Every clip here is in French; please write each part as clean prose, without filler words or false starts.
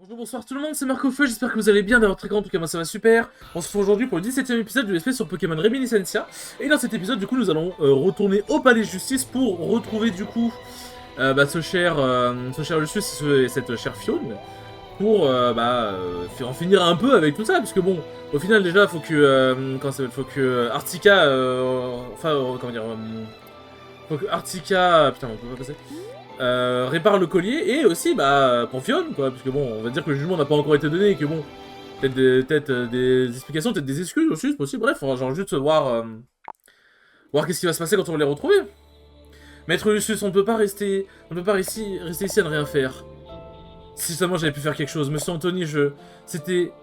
Bonjour, bonsoir tout le monde, c'est Marco Feu, j'espère que vous allez bien, d'avoir très grand, en tout cas moi ça va super. On se retrouve aujourd'hui pour le 17ème épisode de l'espèce sur Pokémon Reminiscencia. Et dans cet épisode du coup nous allons retourner au palais de justice pour retrouver du coup ce cher Lucius et cette chère Fiona. Pour en finir un peu avec tout ça, puisque bon, au final déjà faut que, faut que Artica, comment dire, faut que Artica, putain on peut pas passer. Répare le collier et aussi pour Fion quoi, parce que bon on va dire que le jugement n'a pas encore été donné et que bon peut-être des explications, peut-être des excuses aussi c'est possible, bref on va genre juste voir qu'est-ce qui va se passer quand on va les retrouver. Maître Lucius, rester ici à ne rien faire. Si seulement j'avais pu faire quelque chose, Monsieur Anthony, c'était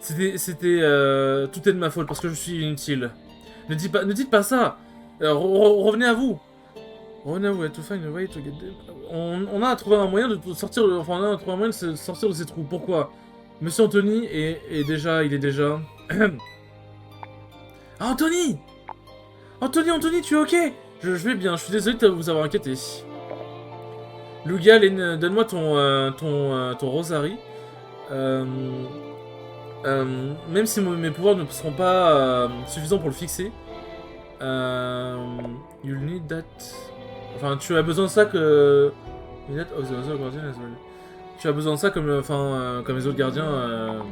tout est de ma faute parce que je suis inutile. Ne dites pas ça. Revenez à vous. Revenez à vous, to find a way to get them. On a trouvé un moyen de sortir, enfin on a trouvé un moyen de se sortir de ces trous. Pourquoi? Monsieur Anthony il est déjà. Ah Anthony! Anthony, tu es ok? Je vais bien. Je suis désolé de vous avoir inquiété. Lugia, donne-moi ton rosary. Même si mes pouvoirs ne seront pas suffisants pour le fixer. You'll need that. Enfin, tu as besoin de ça que. Tu as besoin de ça comme, comme les autres gardiens,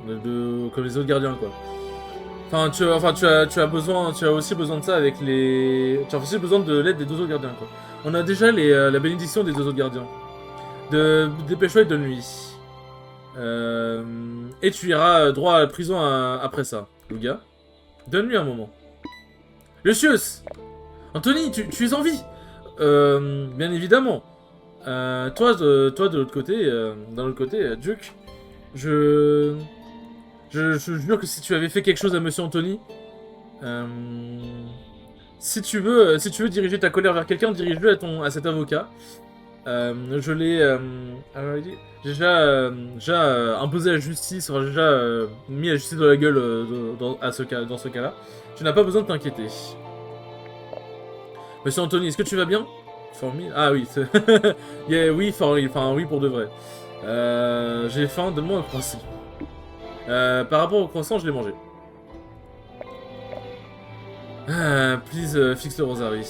comme les autres gardiens quoi. Tu as aussi besoin de ça avec les. Tu as aussi besoin de l'aide des deux autres gardiens quoi. On a déjà la bénédiction des deux autres gardiens. Dépêche-toi de nuit. Et tu iras droit à la prison après ça, Lugia. Donne-lui un moment. Lucius! Anthony, tu es en vie! Bien évidemment. Toi de l'autre côté, d'un autre côté, Duke, je jure que si tu avais fait quelque chose à Monsieur Anthony, si tu veux diriger ta colère vers quelqu'un, dirige-le à cet avocat. Je l'ai déjà imposé la justice, enfin déjà mis la justice dans la gueule dans ce cas-là. Tu n'as pas besoin de t'inquiéter. Monsieur Anthony, est-ce que tu vas bien? Ah oui, yeah, oui, oui pour de vrai. J'ai faim, donne-moi un croissant. Par rapport au croissant, je l'ai mangé. Please, fixe le rosary.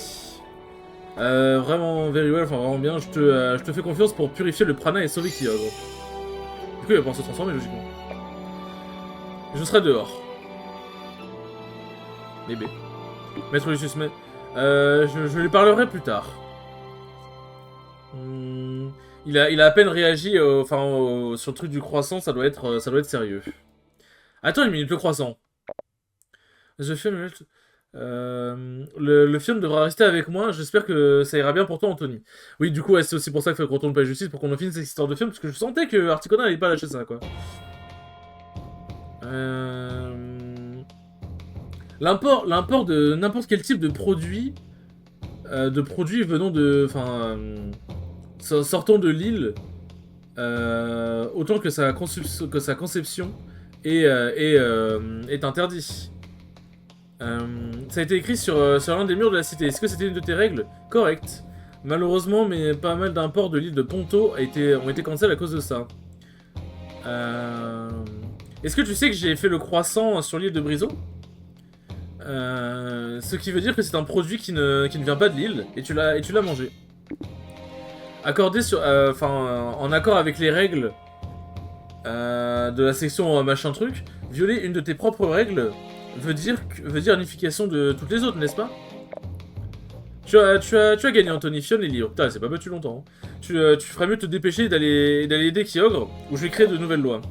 Vraiment, very well, enfin vraiment bien. Je te fais confiance pour purifier le prana et sauver Kyogre. Du coup, il va pouvoir se transformer logiquement. Je serai dehors. Bébé. Maître Lucius, mais je lui parlerai plus tard. Il a à peine réagi sur le truc du croissant, ça doit être sérieux. Attends une minute, le croissant. Le film devra rester avec moi, j'espère que ça ira bien pour toi Anthony. Oui du coup ouais, c'est aussi pour ça qu'il faut qu'on retourne pas la justice, pour qu'on en finisse cette histoire de film, parce que je sentais que Articona n'allait pas lâcher ça quoi. L'import de n'importe quel type de produit venant de... sortant de l'île, autant que sa conception est interdit. Ça a été écrit sur l'un des murs de la cité. Est-ce que c'était une de tes règles? Correct. Malheureusement, mais pas mal d'imports de l'île de Ponto ont été cancellés à cause de ça. Est-ce que tu sais que j'ai fait le croissant sur l'île de Brizo? Ce qui veut dire que c'est un produit qui ne vient pas de l'île, et tu l'as mangé. Accordé en accord avec les règles de la section machin truc, violer une de tes propres règles veut dire unification de toutes les autres, n'est-ce pas? Tu as gagné Anthony, Fion et Lio. Putain, c'est pas battu longtemps. Hein. Tu ferais mieux de te dépêcher d'aller aider Kyogre, ou je vais créer de nouvelles lois.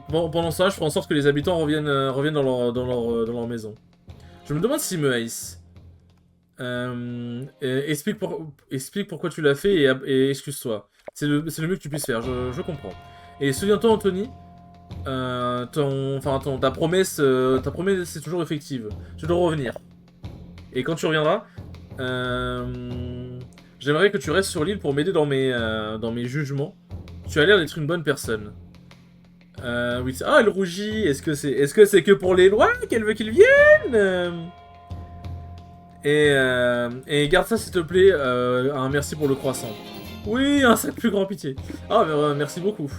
Bon, pendant ça, je ferai en sorte que les habitants reviennent dans leur maison. Je me demande s'ils me haïssent. Explique pourquoi tu l'as fait et excuse-toi. C'est le mieux que tu puisses faire, je comprends. Et souviens-toi Anthony, ta promesse est toujours effective. Tu dois revenir. Et quand tu reviendras, j'aimerais que tu restes sur l'île pour m'aider dans mes jugements. Tu as l'air d'être une bonne personne. Oui, elle rougit. Est-ce que c'est que pour les lois qu'elle veut qu'ils viennent? Et garde ça s'il te plaît, un merci pour le croissant. Oui, un sac plus grand, pitié. Ah, merci beaucoup.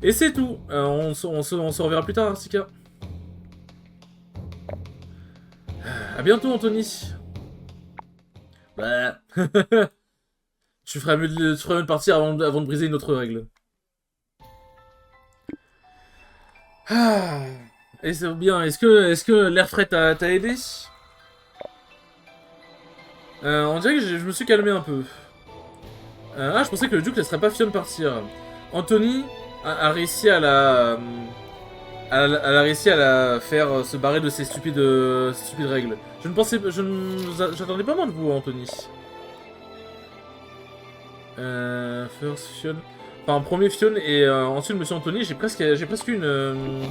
Et c'est tout. On se reverra plus tard, Arsika. À bientôt, Anthony. Bah. Tu ferais mieux de partir avant de briser une autre règle. Ah. Et c'est bien. Est-ce que l'air frais t'a aidé? On dirait que je me suis calmé un peu. Je pensais que le duc laisserait pas Fionn partir. Anthony a réussi à la... Elle a réussi à la faire se barrer de ces stupides règles. J'attendais pas moins de vous, Anthony. First Fionn. Enfin, premier Fionn et ensuite Monsieur Anthony. J'ai presque une.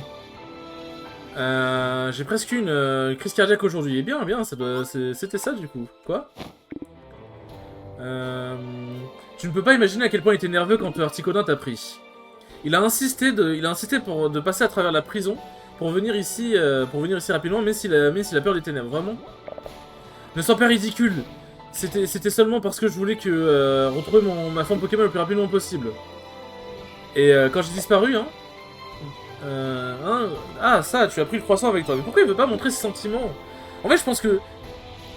J'ai presque une crise cardiaque aujourd'hui. Et bien, c'était ça du coup. Quoi? Tu ne peux pas imaginer à quel point il était nerveux quand Articodin t'a pris. Il a insisté de passer à travers la prison pour venir ici rapidement, même s'il a peur des ténèbres. Vraiment. Ne sois pas ridicule. C'était seulement parce que je voulais retrouver ma forme Pokémon le plus rapidement possible. Et quand j'ai disparu, ça, tu as pris le croissant avec toi. Mais pourquoi il veut pas montrer ses sentiments? En fait, je pense que...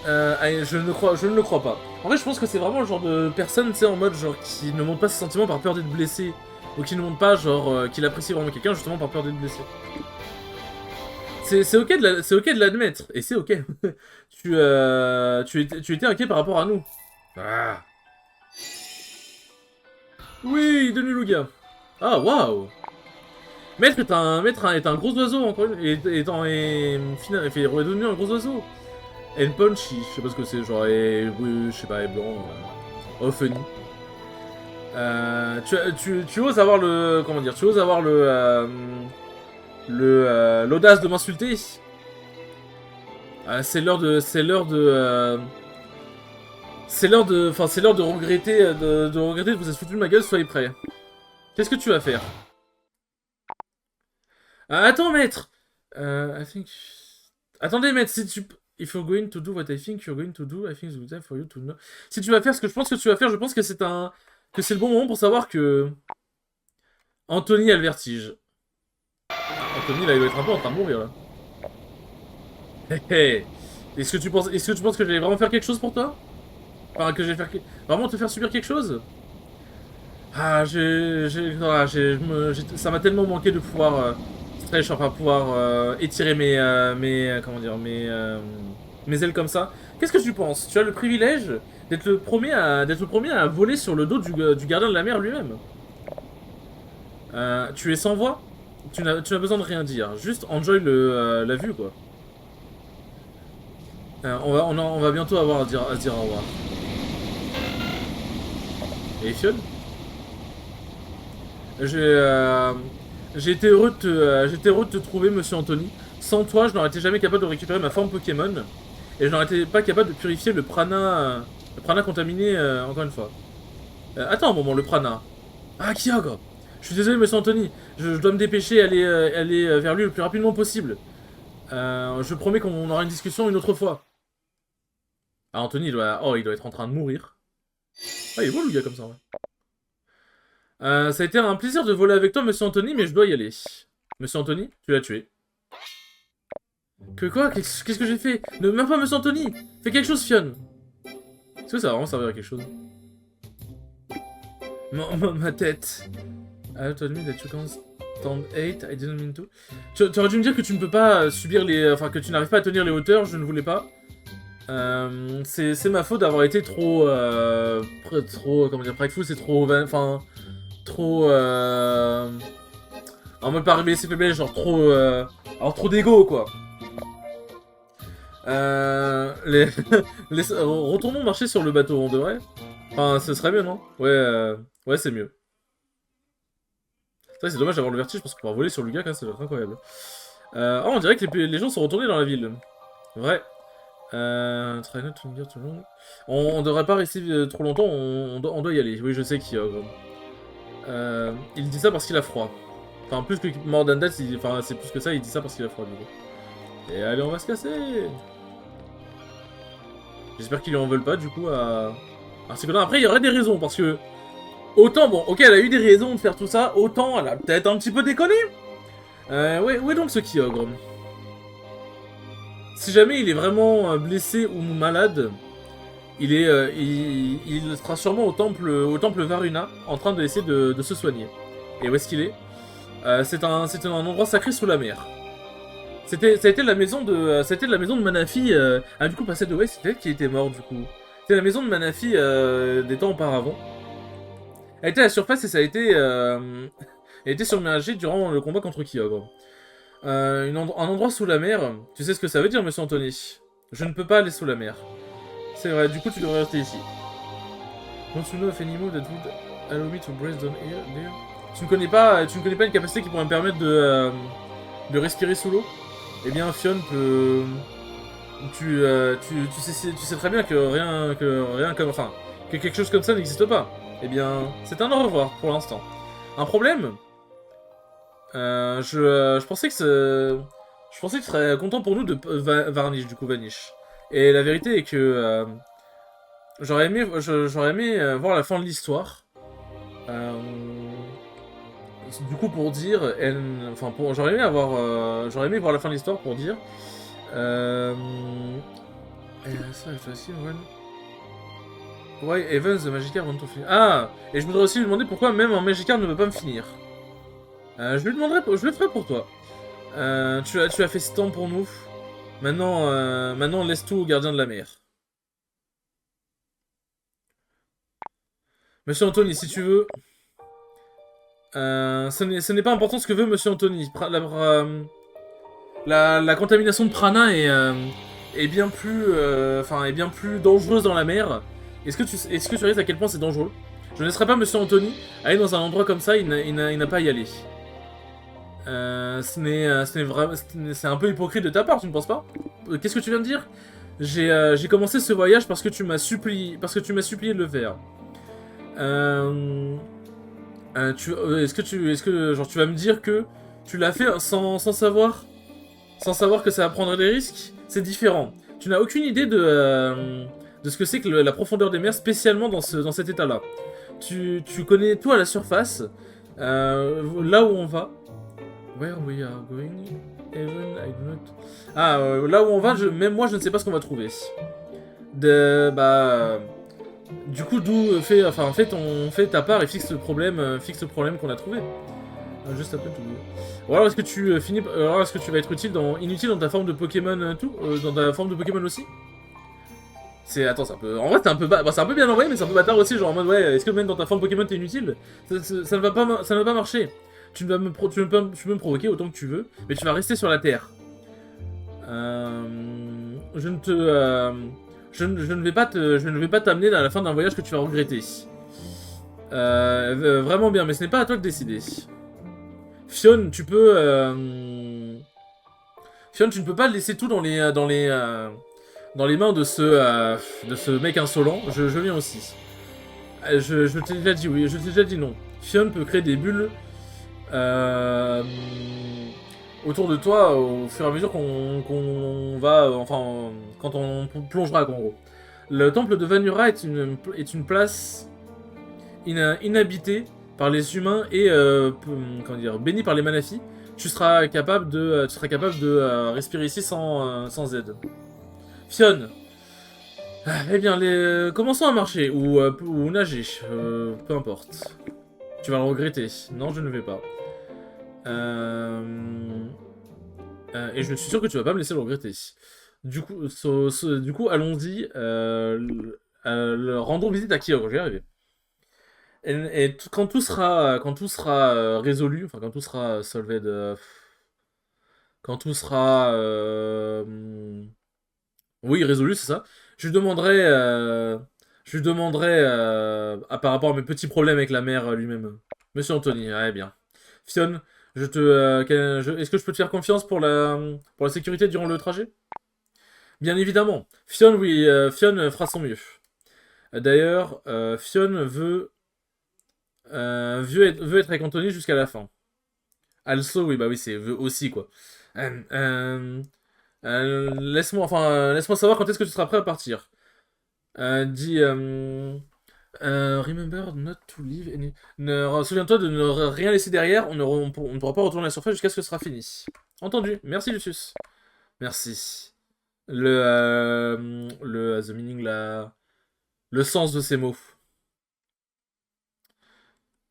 je ne le crois pas. En fait, je pense que c'est vraiment le genre de personne, tu sais, en mode genre qui ne montre pas ses sentiments par peur d'être blessé. Ou qui ne montre pas, genre, qu'il apprécie vraiment quelqu'un justement par peur d'être blessé. C'est ok de l'admettre, et c'est ok. Tu étais inquiet par rapport à nous. Ah. Oui, Denis Lugia. Ah, waouh. Maître est un gros oiseau, encore une est redevenu un gros oiseau. And Punchy, je sais pas ce que c'est, genre, je sais pas, et blanc. Funny. Tu oses avoir le... Comment dire? Tu oses avoir l'audace de m'insulter. C'est l'heure de regretter de vous être foutu de ma gueule. Soyez prêts. Qu'est-ce que tu vas faire? Attends, maître. I think... Attendez, maître, si tu... If you're going to do what I think you're going to do, I think it's good time for you to know. Si tu vas faire ce que je pense que tu vas faire, je pense que c'est le bon moment pour savoir que... Anthony a le vertige. Anthony, là, il doit être un peu en train de mourir, là. Hé Est-ce que tu penses que je vais vraiment faire quelque chose pour toi? Enfin, que je vais faire... Vraiment te faire subir quelque chose? Ça m'a tellement manqué de pouvoir... pouvoir étirer mes ailes comme ça. Qu'est-ce que tu penses? Tu as le privilège d'être le premier à voler sur le dos du gardien de la mer lui-même. Tu es sans voix. Tu n'as besoin de rien dire. Juste enjoy la vue, quoi. On va bientôt avoir à se dire au revoir. Et Fionn? J'ai été heureux de te trouver, Monsieur Anthony. Sans toi, je n'aurais été jamais capable de récupérer ma forme Pokémon. Et je n'aurais été pas capable de purifier le prana contaminé, encore une fois. Attends un moment, le prana. Ah, Kyogre! Je suis désolé, Monsieur Anthony. Je dois me dépêcher et aller vers lui le plus rapidement possible. Je promets qu'on aura une discussion une autre fois. Ah, Anthony, il doit être en train de mourir. Ah, il est beau le gars comme ça, ouais. Ça a été un plaisir de voler avec toi, Monsieur Anthony, mais je dois y aller. Monsieur Anthony, tu l'as tué. Que quoi? Qu'est-ce que j'ai fait? Ne, même pas, Monsieur Anthony! Fais quelque chose, Fionn! Est-ce que ça va vraiment servir à quelque chose? Ma tête. I told me that you can't stand 8, I didn't mean to. Tu aurais dû me dire que tu ne peux pas subir les... Enfin, que tu n'arrives pas à tenir les hauteurs, je ne voulais pas. C'est ma faute d'avoir été trop... comment dire, prideful, c'est trop... Enfin... Trop... En mode pas révéler ses faiblesses, genre trop... Alors trop d'ego, quoi. Retournons marcher sur le bateau, on devrait. Enfin, ce serait mieux, non? Ouais, c'est mieux. C'est dommage d'avoir le vertige parce qu'on pourra voler sur le gars, ça doit être incroyable. On dirait que les gens sont retournés dans la ville. Vrai. Try not to linger too long. On devrait pas rester trop longtemps, on doit y aller. Oui, je sais qu'il y a... il dit ça parce qu'il a froid. Enfin, plus que more than that, enfin, c'est plus que ça, il dit ça parce qu'il a froid, du coup. Et allez, on va se casser! J'espère qu'ils lui en veulent pas, du coup, à ces connards. Après, il y aurait des raisons, parce que... Autant, bon, ok, elle a eu des raisons de faire tout ça, autant elle a peut-être un petit peu déconné. Ouais, où est donc ce Kyogre? Si jamais il est vraiment blessé ou malade, il sera sûrement au temple Varuna, en train d'essayer de se soigner. Et où est-ce qu'il est, c'est un endroit sacré sous la mer. Ça a été la maison de Manafi. Ah, du coup, passé de ouais, c'était elle qui était mort, du coup. C'était la maison de Manafi des temps auparavant. Elle était à la surface et ça a été, elle a été submergée durant le combat contre Kyogre. Un endroit sous la mer, tu sais ce que ça veut dire, monsieur Anthony? Je ne peux pas aller sous la mer. C'est vrai, du coup, tu devrais rester ici. Don't you know of any move that would allow me to breathe down here, there? Tu ne connais pas une capacité qui pourrait me permettre de respirer sous l'eau? Eh bien, Fion peut... tu sais très bien que rien comme... Enfin, que quelque chose comme ça n'existe pas. Eh bien, c'est un au revoir, pour l'instant. Un problème? Je pensais que je pensais que tu serais content pour nous de Varnish, du coup, Vanish. Et la vérité est que... j'aurais aimé voir la fin de l'histoire. Du coup, pour dire... Enfin, j'aurais aimé voir la fin de l'histoire pour dire... Ça, je aussi, ouais, Evans de Magikarp vont tout finir. Ah! Et je voudrais aussi lui demander pourquoi même un Magikarp ne veut pas me finir. Je le ferai pour toi. Tu as fait ce temps pour nous. Maintenant laisse tout au gardien de la mer. Monsieur Anthony, si tu veux... ce n'est pas important ce que veut Monsieur Anthony. La contamination de prana est bien plus... est bien plus dangereuse dans la mer. Est-ce que tu réalises à quel point c'est dangereux? Je ne laisserai pas Monsieur Anthony aller dans un endroit comme ça, il n'a pas à y aller. C'est un peu hypocrite de ta part, tu ne penses pas? Qu'est-ce que tu viens de dire? J'ai commencé ce voyage parce que tu m'as supplié de le faire. Est-ce que genre tu vas me dire que tu l'as fait sans savoir que ça va prendre des risques? C'est différent. Tu n'as aucune idée de ce que c'est que la profondeur des mers, spécialement dans cet état-là. Tu connais tout à la surface, là où on va. Where we are going, even I do not... Ah, là où on va, même moi je ne sais pas ce qu'on va trouver. Du coup, fais ta part et fixe le problème qu'on a trouvé. Juste après tout. Ou alors est-ce que est-ce que tu vas être inutile dans ta forme de Pokémon dans ta forme de Pokémon aussi? Attends, c'est un peu... En vrai, c'est un peu bien envoyé, mais c'est un peu bâtard aussi, genre en mode, ouais, est-ce que même dans ta forme Pokémon t'es inutile? Ça ne va pas marcher. Tu peux me provoquer autant que tu veux, mais tu vas rester sur la Terre. Je ne te... je ne vais pas t'amener à la fin d'un voyage que tu vas regretter. Vraiment bien, mais ce n'est pas à toi de décider. Fion, Fion, tu ne peux pas laisser tout dans les mains de ce mec insolent. Je viens aussi. Je t'ai déjà dit oui, je t'ai déjà dit non. Fion peut créer des bulles autour de toi au fur et à mesure qu'on va, quand on plongera, en gros. Le temple de Vanura est une place inhabitée par les humains et comment dire, bénie par les Manaphy. Tu seras capable de respirer ici sans aide. Fion, eh bien, commençons à marcher ou nager, peu importe. Tu vas le regretter. Non, je ne vais pas. Et je suis sûr que tu vas pas me laisser le regretter. Du coup, allons-y. Rendons visite à Kyogre, je vais y arriver. Quand tout sera résolu, enfin quand tout sera solved, quand tout sera, oui, résolu, c'est ça. Je lui demanderai par rapport à mes petits problèmes avec la mère lui-même. Monsieur Anthony, ouais, bien. Fion, est-ce que je peux te faire confiance pour la sécurité durant le trajet? Bien évidemment. Fion, oui, Fion fera son mieux. D'ailleurs, Fion veut être avec Anthony jusqu'à la fin. Also, oui, bah oui, c'est veut aussi, quoi. Laisse-moi savoir quand est-ce que tu seras prêt à partir. Dit... remember not to leave any... Souviens-toi de ne rien laisser derrière, on ne pourra pas retourner à la surface jusqu'à ce que ce sera fini. Entendu, merci Lucius. Merci. The meaning, le sens de ces mots.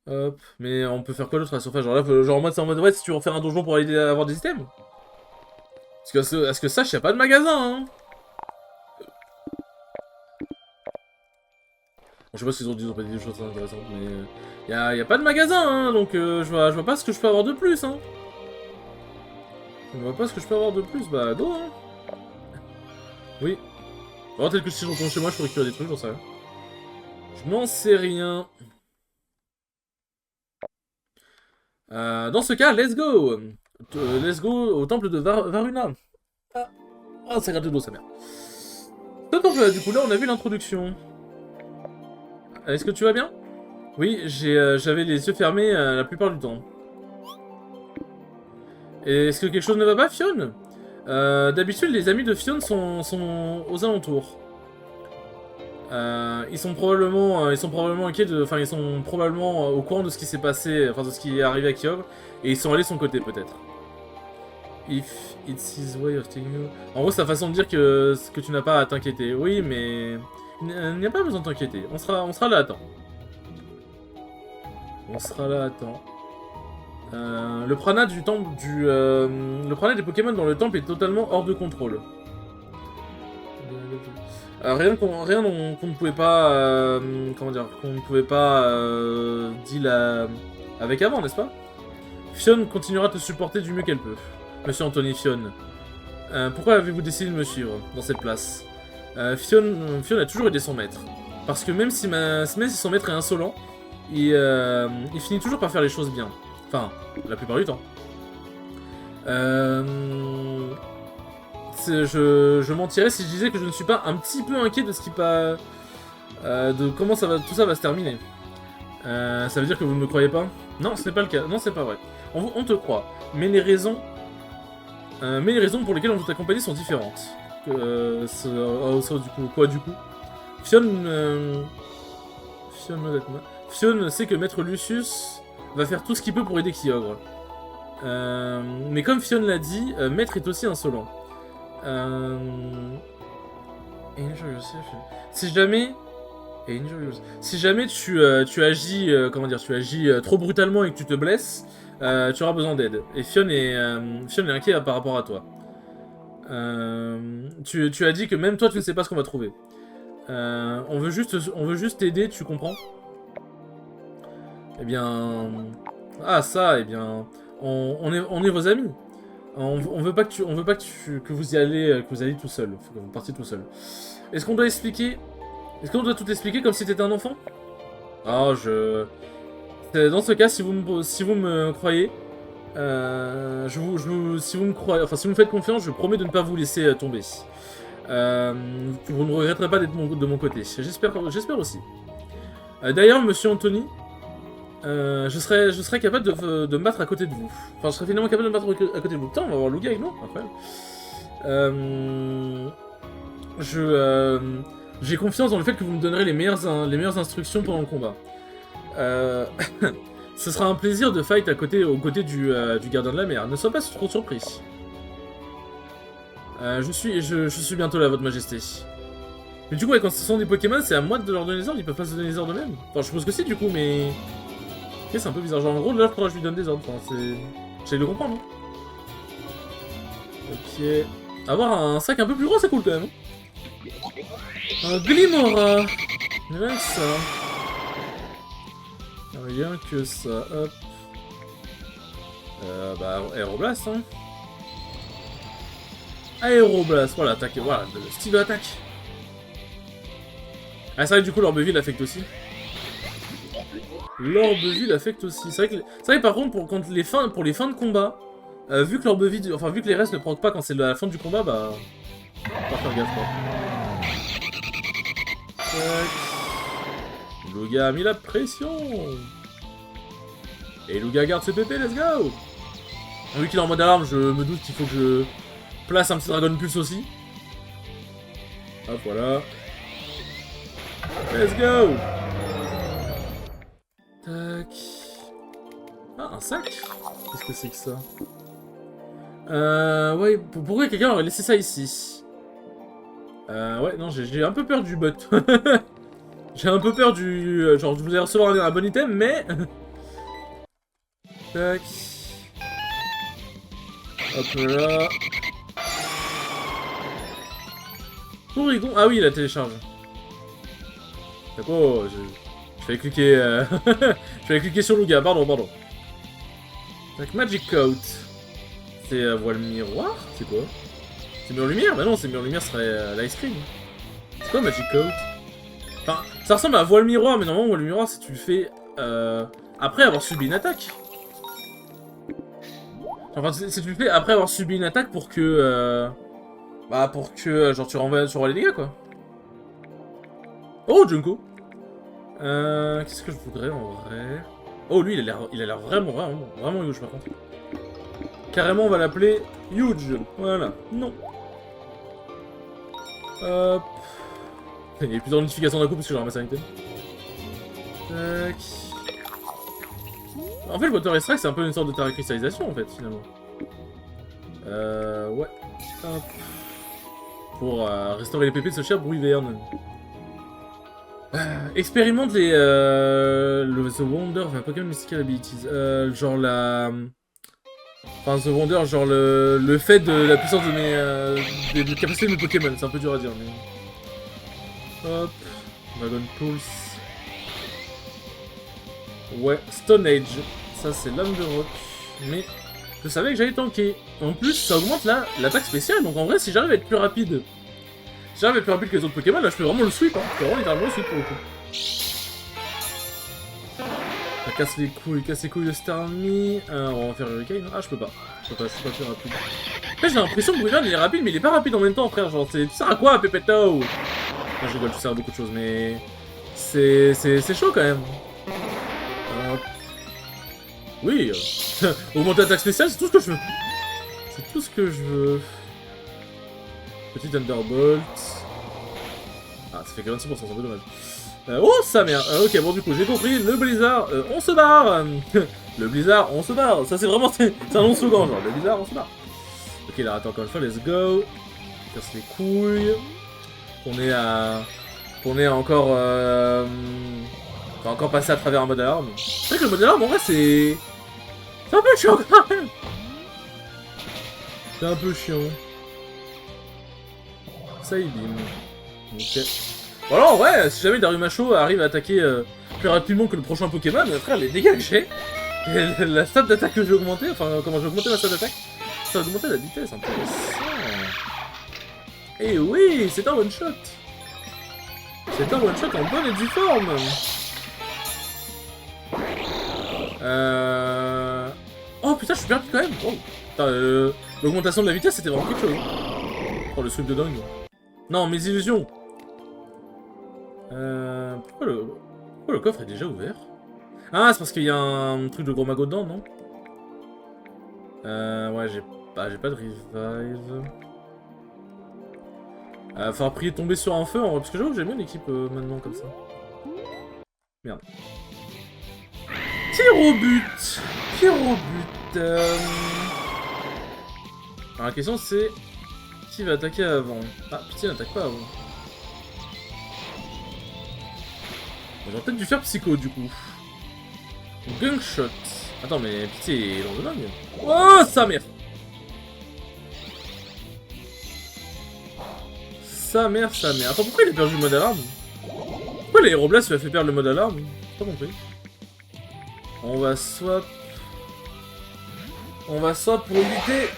Hop, mais on peut faire quoi d'autre à la surface? Genre là, genre en mode, c'est en mode, ouais, si tu veux refaire un donjon pour aller avoir des items? Parce que, à ce que sache, y a pas de magasin, hein. Bon, je sais pas s'ils ont pas dit des choses très intéressantes, mais... y a pas de magasin, hein, donc je vois pas ce que je peux avoir de plus, hein. Je vois pas ce que je peux avoir de plus, bah go, hein. Oui. Alors, peut-être que si je retourne chez moi, je peux récupérer des trucs, j'en sais rien. Je n'en sais rien. Dans ce cas, let's go. Let's go au temple de Varuna. Ah, ça gratte de dos, sa mère. Ce temple-là, du coup, là, on a vu l'introduction. Est-ce que tu vas bien? Oui, j'avais les yeux fermés la plupart du temps. Est-ce que quelque chose ne va pas, Fionn? D'habitude, les amis de Fionn sont aux alentours. Ils sont probablement inquiets de... Enfin, ils sont probablement au courant de ce qui s'est passé, enfin de ce qui est arrivé à Kyogre, et ils sont allés de son côté, peut-être. If it's his way of telling you... En gros, c'est sa façon de dire que tu n'as pas à t'inquiéter. Oui, mais... Il n'y a pas besoin de t'inquiéter. On sera là à temps. On sera là à temps. Le prana du temple le prana des Pokémon dans le temple est totalement hors de contrôle. Rien qu'on ne pouvait pas... comment dire? Qu'on ne pouvait pas... deal avec avant, n'est-ce pas? Fionn continuera de te supporter du mieux qu'elle peut. Monsieur Anthony Fionn. Pourquoi avez-vous décidé de me suivre dans cette place? Fionn a toujours aidé son maître. Parce que même si son maître est insolent, il finit toujours par faire les choses bien. Enfin, la plupart du temps. Je mentirais si je disais que je ne suis pas un petit peu inquiet de ce qui pas... de comment tout ça va se terminer. Ça veut dire que vous ne me croyez pas? Non, ce n'est pas le cas. Non, c'est pas vrai. On te croit. Mais les raisons pour lesquelles on veut t'accompagner sont différentes. Du coup, quoi du coup? Fionn sait que Maître Lucius va faire tout ce qu'il peut pour aider Kyogre. Mais comme Fionn l'a dit, Maître est aussi insolent. Si jamais tu agis, comment dire, tu agis trop brutalement et que tu te blesses, tu auras besoin d'aide. Et Fionn est inquiet par rapport à toi. Tu as dit que même toi tu ne sais pas ce qu'on va trouver. On veut juste t'aider, tu comprends? Eh bien... Ah ça, eh bien... On est vos amis. On veut pas que vous y allez, tout seul, que vous partiez tout seul. Est-ce qu'on doit tout expliquer comme si t'étais un enfant? Ah, dans ce cas, si vous me croyez, si vous me faites confiance, je promets de ne pas vous laisser tomber. Vous ne regretterez pas d'être de mon côté. J'espère aussi. D'ailleurs, Monsieur Anthony, je serais capable de me battre à côté de vous. Enfin, je serais finalement capable de me battre à côté de vous. Putain, on va voir Lugia avec nous. Incroyable. J'ai confiance dans le fait que vous me donnerez les meilleures instructions pendant le combat. Ce sera un plaisir de fight aux côtés du gardien de la mer. Ne sois pas trop surpris. Je suis bientôt là, votre majesté. Mais du coup, ouais, quand ce sont des Pokémon, c'est à moi de leur donner des ordres, ils peuvent pas se donner des ordres eux-mêmes. Enfin, je suppose que si, du coup, mais... Ok, c'est un peu bizarre. Genre, en gros, là, je lui donne des ordres. Enfin, c'est... J'essaie de le comprendre, hein. Ok... Avoir un sac un peu plus gros, c'est cool, quand même. Un Glimmora. Rien que ça. Rien que ça, hop. Bah, Aéroblast, hein. Aéroblast, voilà, attaque, voilà, le style de l'attaque. Ah, c'est vrai que du coup, l'Orbeville affecte aussi. L'Orbeville affecte aussi. C'est vrai que par contre, pour les fins de combat, vu que l'Orbeville, enfin, vu que les restes ne proc pas quand c'est la fin du combat, bah... Pas faire gaffe, quoi. Tac. Lugia a mis la pression. Et Lugia garde ses PP, let's go. Vu qu'il est en mode alarme, je me doute qu'il faut que je place un petit Dragon Pulse aussi. Hop, voilà. Let's go. Tac. Ah, un sac? Qu'est-ce que c'est que ça? Ouais, pourquoi quelqu'un aurait laissé ça ici? Ouais, non, j'ai un peu peur du bot. J'ai un peu peur du... genre, je voulais recevoir un bon item, mais... Tac. Hop là. Porygon. Ah oui, la télécharge. D'accord, je vais cliquer... je vais cliquer sur le gars, pardon. Tac, Magic Coat. C'est voile miroir? C'est quoi? C'est mur lumière? Bah non, c'est mur lumière, ce serait l'ice cream. C'est quoi Magic Coat? Enfin, ça ressemble à voile miroir, mais normalement, voile miroir, si tu le fais après avoir subi une attaque. Enfin, si tu le fais après avoir subi une attaque pour que... genre, tu renvoies les dégâts, quoi. Oh, Junko. Qu'est-ce que je voudrais, en vrai? Oh, lui, il a l'air vraiment huge, par contre. Carrément, on va l'appeler Huge. Voilà. Non. Hop. Il y a plusieurs notifications d'un coup parce que j'ai ramassé un item. Tac. En fait, le Water Extract, c'est un peu une sorte de terre cristallisation, en fait, finalement. Ouais. Hop. Pour restaurer les pépés de ce cher Bruiverne. Expérimente The Wonder, enfin Pokémon Mystical Abilities. Genre la... Enfin, The Wonder, genre le fait de la puissance de mes... des capacités de mes Pokémon, c'est un peu dur à dire, mais... Hop... Dragon Pulse... Ouais, Stone Age. Ça, c'est l'âme de rock. Mais... Je savais que j'allais tanker. En plus, ça augmente l'attaque spéciale, donc en vrai, si j'arrive à être plus rapide... Si j'arrive à être plus rapide que les autres Pokémon, là, je peux vraiment le sweep, hein. Je peux vraiment littéralement le sweep pour le coup. Ça casse les couilles de Starmie. On va faire Hurricane. Ah, je peux pas. C'est pas plus rapide. En fait, j'ai l'impression que Bruiverne il est rapide, mais il est pas rapide en même temps, frère. Genre, tu sers à quoi, Pepetto? Non, je rigole, tu sers à beaucoup de choses, mais. C'est chaud quand même. Oui. Augmenter l'attaque spéciale, c'est tout ce que je veux. C'est tout ce que je veux. Petit Thunderbolt. Ah, ça fait que 26%, c'est un peu dommage. Oh, sa mère. Ok, bon, du coup, j'ai compris. Le blizzard, on se barre. Le blizzard, on se barre. Ça, c'est vraiment... C'est un long slogan, genre. Le blizzard, on se barre. Ok, là, attends, encore une fois, let's go. On casse les couilles. On est encore... On va encore passer à travers un mode alarme. C'est vrai que le mode alarme, en vrai, c'est... C'est un peu chiant, quand même. C'est un peu chiant. Ça, il bim. Ok. Voilà, en vrai, si jamais Darumacho arrive à attaquer plus rapidement que le prochain Pokémon, frère, les dégâts que j'ai, et la stat d'attaque que j'ai augmenté, enfin, comment j'ai augmenté ma stat d'attaque, ça a augmenté la vitesse, intéressant. Et oui, c'est un one-shot. C'est un one-shot en bonne et due forme. Oh putain, je suis bien rapide quand même. Oh. L'augmentation de la vitesse, c'était vraiment quelque chose. Oh, le sweep de dingue. Non, mes illusions. Pourquoi le coffre est déjà ouvert? Ah, c'est parce qu'il y a un truc de gros magot dedans, non? Ouais, j'ai pas de revive. Faudra prier de tomber sur un feu, en vrai, parce que j'avoue que j'aime bien l'équipe maintenant, comme ça. Merde. Tir au but. Tir au but. Alors la question c'est... Qui va attaquer avant? Ah, Pitié n'attaque pas avant. J'aurais peut-être dû faire Psycho du coup. Gunshot. Attends, mais Pitié est dans le dingue. Oh, sa mère! Sa mère. Attends, pourquoi il a perdu le mode alarme? Pourquoi l'aéroblast lui a fait perdre le mode alarme? J'ai pas compris. On va swap pour éviter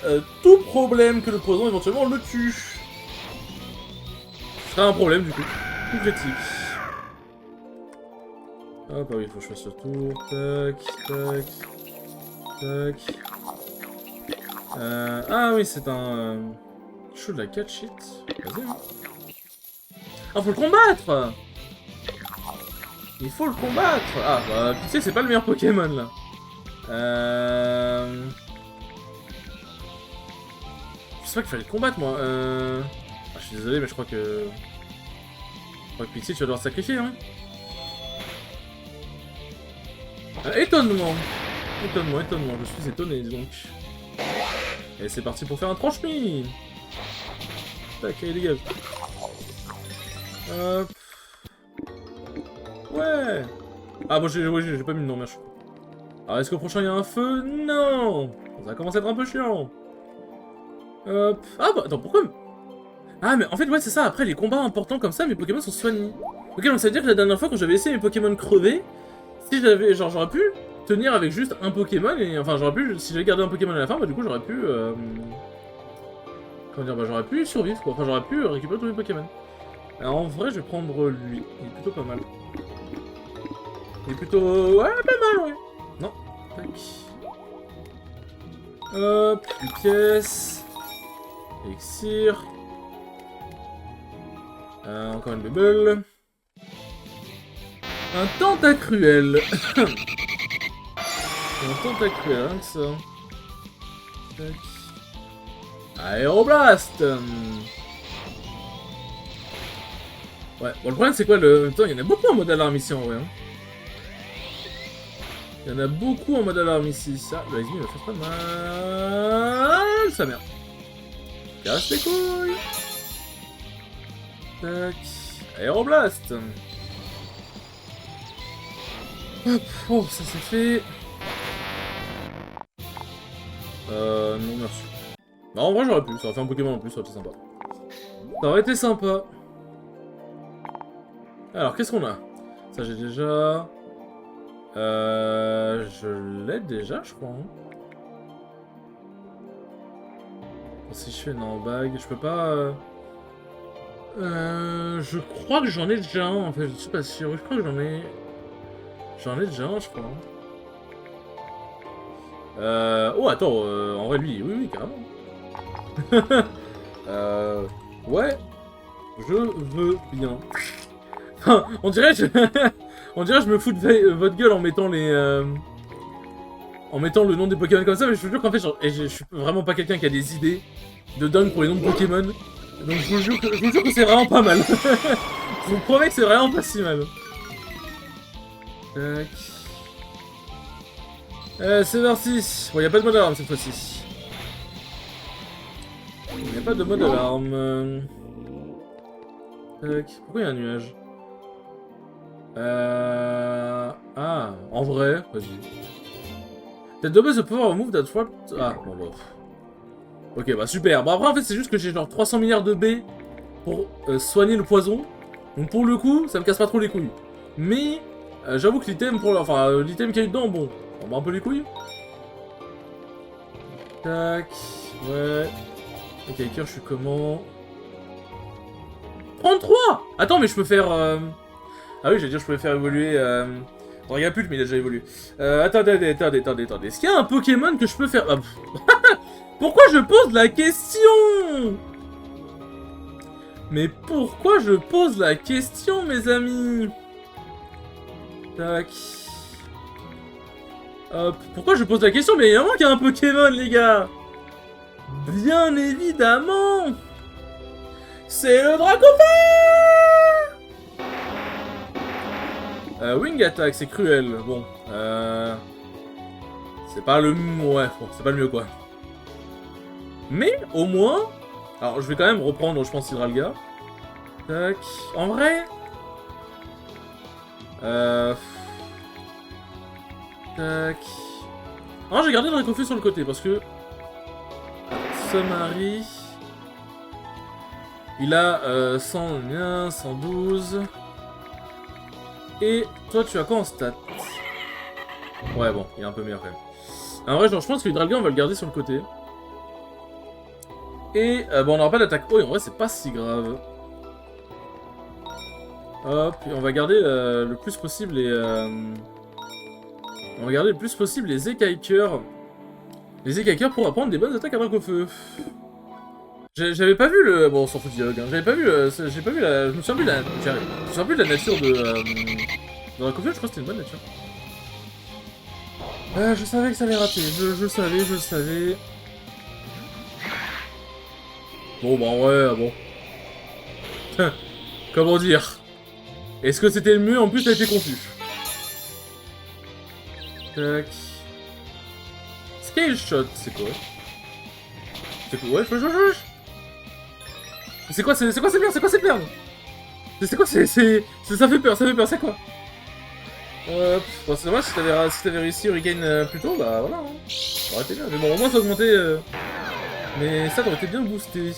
tout problème que le poison éventuellement le tue. Ce serait un problème du coup. Tout critique. Ah bah oui, il faut que je fasse le tour. Tac. Ah oui, c'est un... Show de la catch shit. Vas-y, hein. Ah, faut le combattre! Il faut le combattre! Ah, bah, Pitié, c'est pas le meilleur Pokémon, là. Je sais pas qu'il fallait le combattre, moi. Ah, je suis désolé, mais je crois que... crois que Pixie, tu vas devoir te sacrifier, hein. Étonnement. Étonnement, je suis étonné, dis donc. Et c'est parti pour faire un tranche-mine. Tac, allez, dégage. Hop. Ouais. Ah bon, j'ai pas mis le nom, merci. Alors, est-ce qu'au prochain, il y a un feu? Non. Ça commence à être un peu chiant. Hop. Ah bah, attends, pourquoi... Ah, mais en fait, ouais, c'est ça. Après, les combats importants comme ça, mes Pokémon sont soignés. Ok, donc ça veut dire que la dernière fois, quand j'avais essayé mes Pokémon crever, si j'avais... Genre, j'aurais pu tenir avec juste un Pokémon, et... Enfin, j'aurais pu... Si j'avais gardé un Pokémon à la fin, bah du coup, j'aurais pu... Comment dire? Bah, j'aurais pu survivre, quoi. Enfin, j'aurais pu récupérer tous mes Pokémon. Alors, en vrai, je vais prendre lui. Il est plutôt pas mal. Il est plutôt... Ouais, pas mal, ouais. Non. Tac. Hop, une pièce. Elixir. Encore une bubble. Un tentacruel. Un tentacruel, hein, que ça. Tac. Aéroblast. Ouais, bon, le problème c'est quoi le... Putain, il y en a beaucoup en mode alarme ici en vrai. Hein. Il y en a beaucoup en mode alarme ici. Ça, le Izmi me fait pas mal. Sa mère. Casse les couilles. Tac. Aéroblast. Hop, oh, ça c'est fait. Non merci. Non, en vrai j'aurais pu, ça aurait fait un Pokémon en plus, ça aurait été sympa. Ça aurait été sympa. Alors, qu'est-ce qu'on a? Ça j'ai déjà... Je l'ai déjà, je crois. Hein. Si je fais une en bague, je peux pas... Je crois que j'en ai déjà un, en fait, je suis pas sûr. Je crois que j'en ai... J'en ai déjà un, je crois. Oh, attends, en vrai, lui, oui, carrément. Ouais, je veux bien. On dirait on dirait que je me fous de votre gueule en mettant les... En mettant le nom des Pokémon comme ça, mais je vous jure qu'en fait, je suis vraiment pas quelqu'un qui a des idées de dingue pour les noms de Pokémon. Donc je vous jure que c'est vraiment pas mal. Je vous promets que c'est vraiment pas si mal. Tac. C'est parti. Bon, y a pas de mode alarme cette fois-ci. Y a pas de mode alarme. Tac. Pourquoi y a un nuage? Ah, en vrai, vas-y. T'as double the power of move that swap. Ah, bon, bah. Ok, bah super. Bon, après, en fait, c'est juste que j'ai genre 300 milliards de B pour soigner le poison. Donc, pour le coup, ça me casse pas trop les couilles. Mais, j'avoue que l'item pour... Enfin, l'item qu'il y a eu dedans, bon, on bat un peu les couilles. Tac. Ouais. Ok, cœur, je suis comment? 33! Attends, mais je peux faire... Ah oui, j'allais dire, je pouvais faire évoluer... Dragapult, mais il a déjà évolué. Attendez. Est-ce qu'il y a un Pokémon que je peux faire... Pourquoi je pose la question? Mais pourquoi je pose la question, mes amis? Tac. Hop. Pourquoi je pose la question? Mais évidemment qu'il y a un Pokémon, les gars. Bien évidemment. C'est le Dracofeu. Wing Attack, c'est cruel. Bon. C'est pas le... Ouais, bon, c'est pas le mieux, quoi. Mais, au moins... Alors, je vais quand même reprendre, je pense, Hydralga. Tac. En vrai... Tac... Alors, j'ai gardé le Dracofeu sur le côté, parce que... Summary... Il a 101, 112... Et toi, tu as quoi en stats? Ouais, bon, il est un peu meilleur, quand même. En vrai, genre, je pense que Hydralga, on va le garder sur le côté. Et bon, on n'aura pas d'attaque haut, et en vrai, c'est pas si grave. Hop, et on va garder le plus possible les... On va garder le plus possible les écailles-cœurs. Les écailles-cœurs pour apprendre des bonnes attaques à Dracofeu. J'avais pas vu le... Bon, on s'en fout du dialogue, hein. J'avais pas vu... J'ai pas vu la... Je me souviens plus de la... Je me souviens plus de la nature de Dracofeu, je crois que c'était une bonne nature. Je savais que ça allait rater, je le savais. Bon, bah ouais, bon. Comment dire? Est-ce que c'était le mieux? En plus, t'as été confus. Tac. Scale Shot, c'est quoi? C'est quoi? Wesh. C'est quoi cette merde? C'est quoi cette merde? C'est quoi? Ça fait peur, c'est quoi? Bon, c'est dommage, si t'avais réussi Hurricane plus tôt, bah voilà. Hein. Ça aurait été bien. Mais bon, au moins ça augmentait. Mais ça aurait été bien boosté.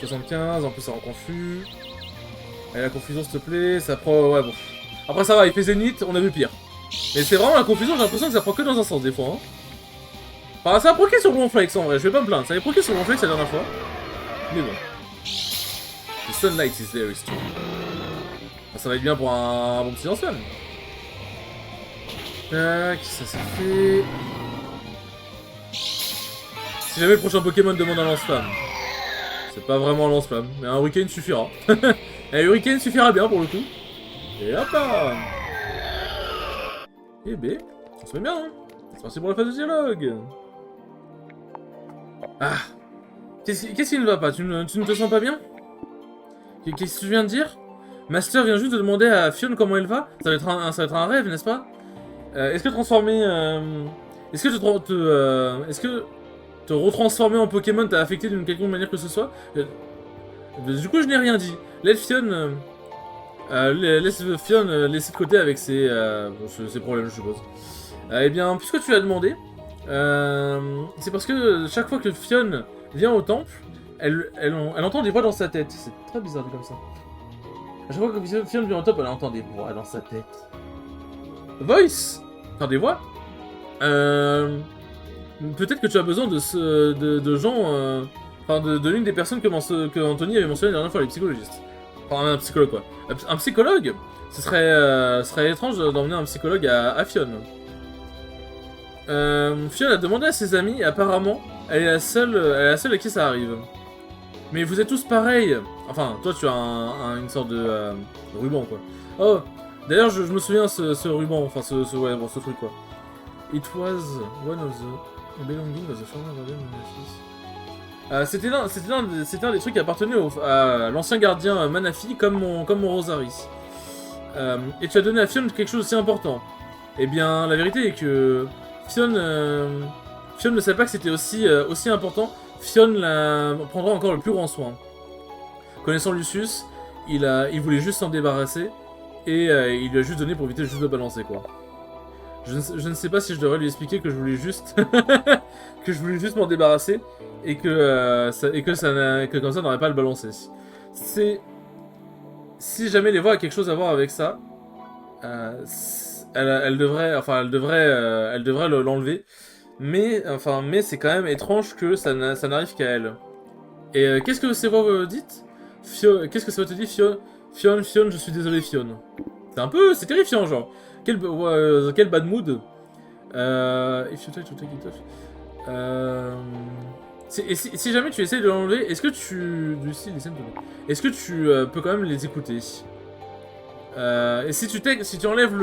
75, en plus ça rend confus. Allez, la confusion s'il te plaît, ça prend... Ouais, bon. Après ça va, il fait Zénith, on a vu pire. Mais c'est vraiment la confusion, j'ai l'impression que ça prend que dans un sens des fois. Hein. Enfin, ça a proqué sur le Ronflex en vrai, je vais pas me plaindre. Ça avait proqué sur le Ronflex la dernière fois. Mais bon. The sunlight is very strong. Ça va être bien pour un bon petit lance-flamme. Tac, ça c'est fait. Si jamais le prochain Pokémon demande un lance-flamme. C'est pas vraiment un lance-flamme, mais un Hurricane suffira. Un Hurricane suffira bien pour le coup. Et hop là. Et B, ça se fait bien, hein. C'est parti pour la phase de dialogue. Ah. Qu'est-ce qui ne va pas? Tu ne te sens pas bien? Qu'est-ce que tu viens de dire? Master vient juste de demander à Fion comment elle va. Ça va être un rêve, n'est-ce pas? Est-ce que transformer... Est-ce que te retransformer en Pokémon t'a affecté d'une quelconque manière que ce soit? Du coup, je n'ai rien dit. Laisse Fion... laisse Fion laisser de côté avec ses problèmes, je suppose. Eh bien, puisque tu l'as demandé, c'est parce que chaque fois que Fion vient au temple, elle entend des voix dans sa tête. C'est très bizarre dit comme ça. À chaque fois que Fion vient au temple, elle entend des voix dans sa tête. Voice? Enfin, des voix? Peut-être que tu as besoin de gens... Enfin, de l'une des personnes que Anthony avait mentionné la dernière fois, les psychologistes. Enfin, un psychologue, quoi. Un psychologue? Ce serait étrange d'emmener un psychologue à Fion. Fion a demandé à ses amis, et apparemment, elle est la seule à qui ça arrive. Mais vous êtes tous pareils. Enfin, toi, tu as une sorte de ruban, quoi. Oh, d'ailleurs, je me souviens ce ruban, enfin, ce truc, quoi. It was one of the belonging of the former guardian Manafi. C'était un des trucs qui appartenait à l'ancien gardien Manafi, comme mon Rosaris. Et tu as donné à Fion quelque chose d'aussi important. Eh bien, la vérité est que Fion ne savait pas que c'était aussi important. Fion la prendra encore le plus grand soin. Connaissant Lucius, il voulait juste s'en débarrasser. Et il lui a juste donné pour éviter juste de balancer, quoi. Je ne sais pas si je devrais lui expliquer que je voulais juste m'en débarrasser et que comme ça on n'aurait pas à le balancer. Si jamais les voix a quelque chose à voir avec ça, elle devrait l'enlever. Mais c'est quand même étrange que ça n'arrive qu'à elle. Et qu'est-ce que ces voix dites? Qu'est-ce que ça te dit, Fion, je suis désolé, Fion. C'est terrifiant, genre. Quel bad mood. If you try to take it off. Si jamais tu essayes de l'enlever, est-ce que tu peux quand même les écouter? Et si tu enlèves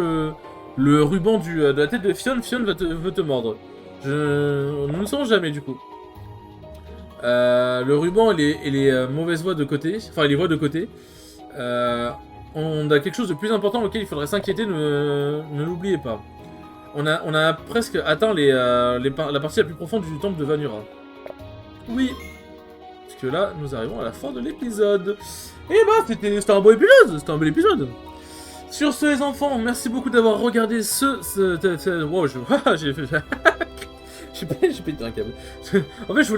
le ruban de la tête de Fion veut te mordre. Nous ne saurons jamais du coup. Le ruban et les mauvaises voix de côté, enfin les voix de côté, on a quelque chose de plus important auquel il faudrait s'inquiéter, ne l'oubliez pas. On a presque atteint la partie la plus profonde du temple de Vanura. Oui. Parce que là, nous arrivons à la fin de l'épisode. Et bah, c'était un beau épisode. Sur ce, les enfants, merci beaucoup d'avoir regardé wow, j'ai fait... J'ai pété un câble. En fait, je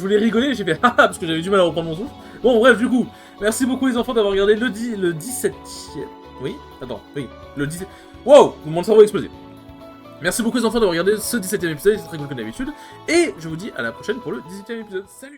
voulais rigoler, j'ai fait haha parce que j'avais du mal à reprendre mon souffle. Bon, bref, du coup, merci beaucoup les enfants d'avoir regardé le 17e. Oui. Le 17. Wow, mon cerveau a explosé. Merci beaucoup les enfants d'avoir regardé ce 17e épisode, c'est très cool comme d'habitude. Et je vous dis à la prochaine pour le 18e épisode. Salut!